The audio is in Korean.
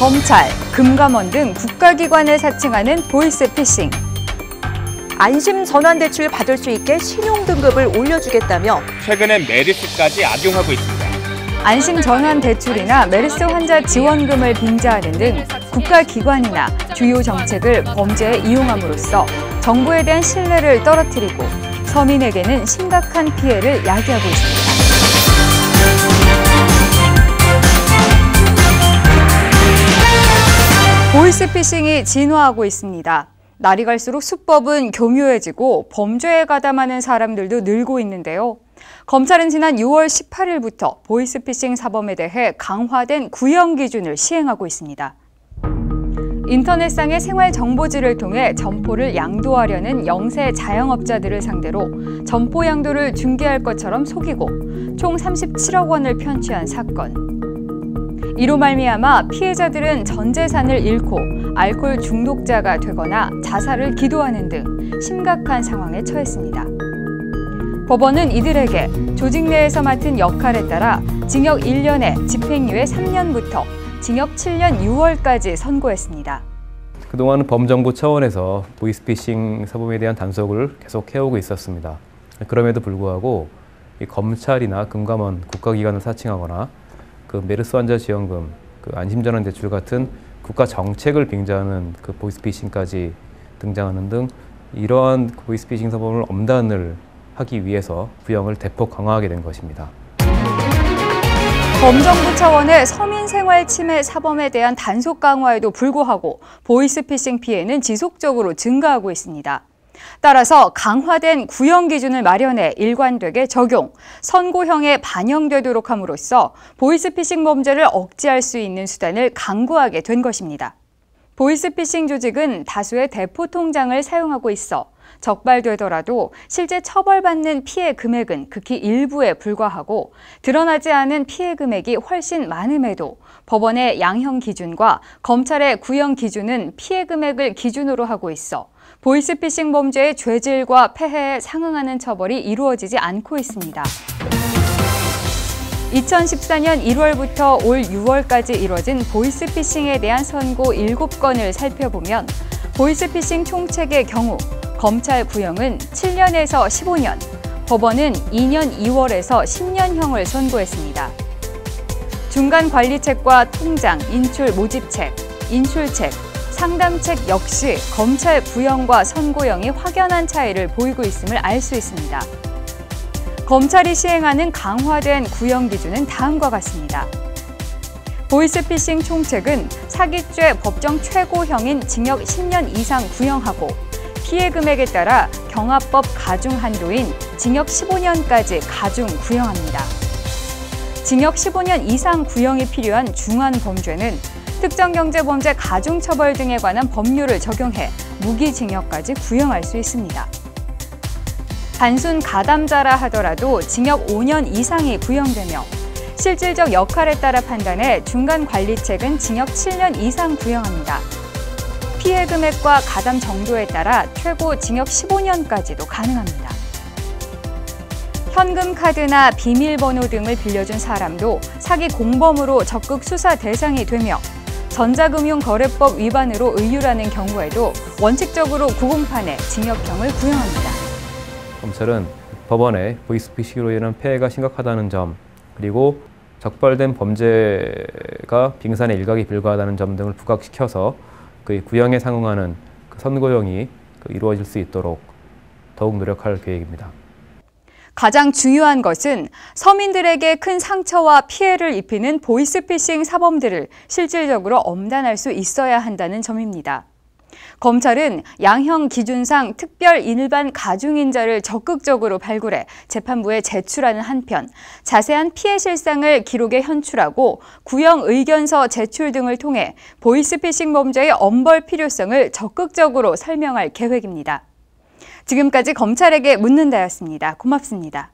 검찰, 금감원 등 국가기관을 사칭하는 보이스피싱. 안심 전환대출 받을 수 있게 신용등급을 올려주겠다며 최근엔 메르스까지 악용하고 있습니다. 안심 전환 대출이나 메르스 환자 지원금을 빙자하는 등 국가기관이나 주요 정책을 범죄에 이용함으로써 정부에 대한 신뢰를 떨어뜨리고 서민에게는 심각한 피해를 야기하고 있습니다. 보이스피싱이 진화하고 있습니다. 날이 갈수록 수법은 교묘해지고 범죄에 가담하는 사람들도 늘고 있는데요. 검찰은 지난 6월 18일부터 보이스피싱 사범에 대해 강화된 구형 기준을 시행하고 있습니다. 인터넷상의 생활정보지를 통해 점포를 양도하려는 영세 자영업자들을 상대로 점포 양도를 중개할 것처럼 속이고 총 37억 원을 편취한 사건. 이로 말미암아 피해자들은 전 재산을 잃고 알코올 중독자가 되거나 자살을 기도하는 등 심각한 상황에 처했습니다. 법원은 이들에게 조직 내에서 맡은 역할에 따라 징역 1년에 집행유예 3년부터 징역 7년 6월까지 선고했습니다. 그동안 범정부 차원에서 보이스피싱 사범에 대한 단속을 계속 해오고 있었습니다. 그럼에도 불구하고 이 검찰이나 금감원, 국가기관을 사칭하거나 그 메르스 환자 지원금, 그 안심전환 대출 같은 국가 정책을 빙자하는 그 보이스피싱까지 등장하는 등 이러한 보이스피싱 사범을 엄단을 하기 위해서 구형을 대폭 강화하게 된 것입니다. 범정부 차원의 서민생활 침해 사범에 대한 단속 강화에도 불구하고 보이스피싱 피해는 지속적으로 증가하고 있습니다. 따라서 강화된 구형 기준을 마련해 일관되게 적용, 선고형에 반영되도록 함으로써 보이스피싱 범죄를 억제할 수 있는 수단을 강구하게 된 것입니다. 보이스피싱 조직은 다수의 대포 통장을 사용하고 있어 적발되더라도 실제 처벌받는 피해 금액은 극히 일부에 불과하고 드러나지 않은 피해 금액이 훨씬 많음에도 법원의 양형 기준과 검찰의 구형 기준은 피해 금액을 기준으로 하고 있어 보이스피싱 범죄의 죄질과 폐해에 상응하는 처벌이 이루어지지 않고 있습니다. 2014년 1월부터 올 6월까지 이뤄진 보이스피싱에 대한 선고 7건을 살펴보면 보이스피싱 총책의 경우 검찰 구형은 7년에서 15년, 법원은 2년 2월에서 10년형을 선고했습니다. 중간 관리책과 통장, 인출 모집책, 인출책, 상담책 역시 검찰 구형과 선고형이 확연한 차이를 보이고 있음을 알 수 있습니다. 검찰이 시행하는 강화된 구형 기준은 다음과 같습니다. 보이스피싱 총책은 사기죄 법정 최고형인 징역 10년 이상 구형하고 피해 금액에 따라 경합법 가중 한도인 징역 15년까지 가중 구형합니다. 징역 15년 이상 구형이 필요한 중한 범죄는 특정경제범죄 가중처벌 등에 관한 법률을 적용해 무기징역까지 구형할 수 있습니다. 단순 가담자라 하더라도 징역 5년 이상이 구형되며 실질적 역할에 따라 판단해 중간관리책은 징역 7년 이상 구형합니다. 피해 금액과 가담 정도에 따라 최고 징역 15년까지도 가능합니다. 현금 카드나 비밀번호 등을 빌려준 사람도 사기 공범으로 적극 수사 대상이 되며 전자금융거래법 위반으로 의율하는 경우에도 원칙적으로 구공판에 징역형을 구형합니다. 검찰은 법원의 보이스피싱으로 인한 폐해가 심각하다는 점, 그리고 적발된 범죄가 빙산의 일각이 불과하다는 점 등을 부각시켜서 그 구형에 상응하는 그 선고형이 이루어질 수 있도록 더욱 노력할 계획입니다. 가장 중요한 것은 서민들에게 큰 상처와 피해를 입히는 보이스피싱 사범들을 실질적으로 엄단할 수 있어야 한다는 점입니다. 검찰은 양형 기준상 특별 일반 가중인자를 적극적으로 발굴해 재판부에 제출하는 한편 자세한 피해 실상을 기록에 현출하고 구형 의견서 제출 등을 통해 보이스피싱 범죄의 엄벌 필요성을 적극적으로 설명할 계획입니다. 지금까지 검찰에게 묻는다였습니다. 고맙습니다.